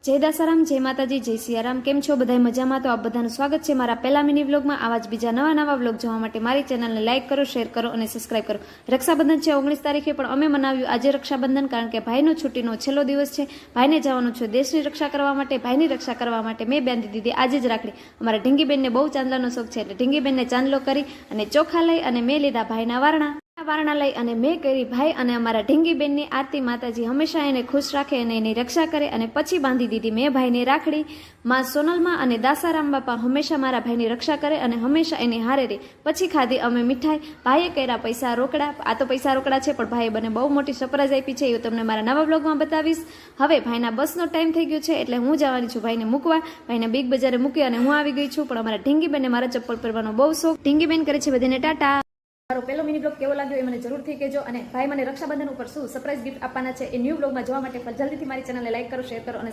જય દાસારામ, જય માતાજી, જય સિયારામ. કેમ છો બધા? મજામાં? તો આપ બધાનું સ્વાગત છે મારા પહેલા મિની વ્લોગમાં. આવા જ બીજા નવા વ્લોગ જોવા માટે મારી ચેનલને લાઇક કરો, શેર કરો અને સબસ્ક્રાઇબ કરો. રક્ષાબંધન છે 19 તારીખે, પણ અમે મનાવ્યું આજે રક્ષાબંધન કારણ કે ભાઈનો છુટ્ટીનો છેલ્લો દિવસ છે. ભાઈને જવાનું છે દેશની રક્ષા કરવા માટે. ભાઈની રક્ષા કરવા માટે મેં બાંધી દીધી આજે જ રાખડી. અમારા ઢીંગીબેનને બહુ ચાંદલાનો શોખ છે, એટલે ઢીંગીબેનને ચાંદલો કરી અને ચોખા લઈ અને મેં લીધા ભાઈના વારણા લઈ અને મેં કરી ભાઈ અને અમારા ઢીંગીબેનની આરતી. માતાજી હંમેશા એને ખુશ રાખે અને એની રક્ષા કરે. અને પછી બાંધી દીધી મેં ભાઈને રાખડી. માં સોનલમાં અને દાસારામ બાપા હંમેશા મારા ભાઈની રક્ષા કરે અને હંમેશા એની હારે રહે. પછી ખાધી અમે મીઠાઈ. ભાઈએ કર્યા પૈસા રોકડા. આ તો પૈસા રોકડા છે, પણ ભાઈએ મને બહુ મોટી સરપ્રાઈઝ આપી છે, એ તમને મારા નવા બ્લોગમાં બતાવીશ. હવે ભાઈના બસનો ટાઈમ થઈ ગયો છે, એટલે હું જવાની છું ભાઈને મૂકવા. ભાઈને બિગ બજારે મૂકી અને હું આવી ગઈ છું. પણ અમારા ઢીંગીબેનને મારા ચપ્પલ પહેરવાનો બહુ શોખ. ઢીંગીબેન કરે છે બધાને ટાટા. મારો પહેલો મિની બ્લોગ કેવો લાગ્યો એ મને જરૂરથી કહેજો. અને ભાઈ મને રક્ષાબંધન ઉપર શું સરપ્રાઈઝ ગિફ્ટ આપવાના છે એ ન્યૂ બ્લોગમાં જોવા માટે જલ્દીથી મારી ચેનલને લાઈક કરો, શેર કરો અને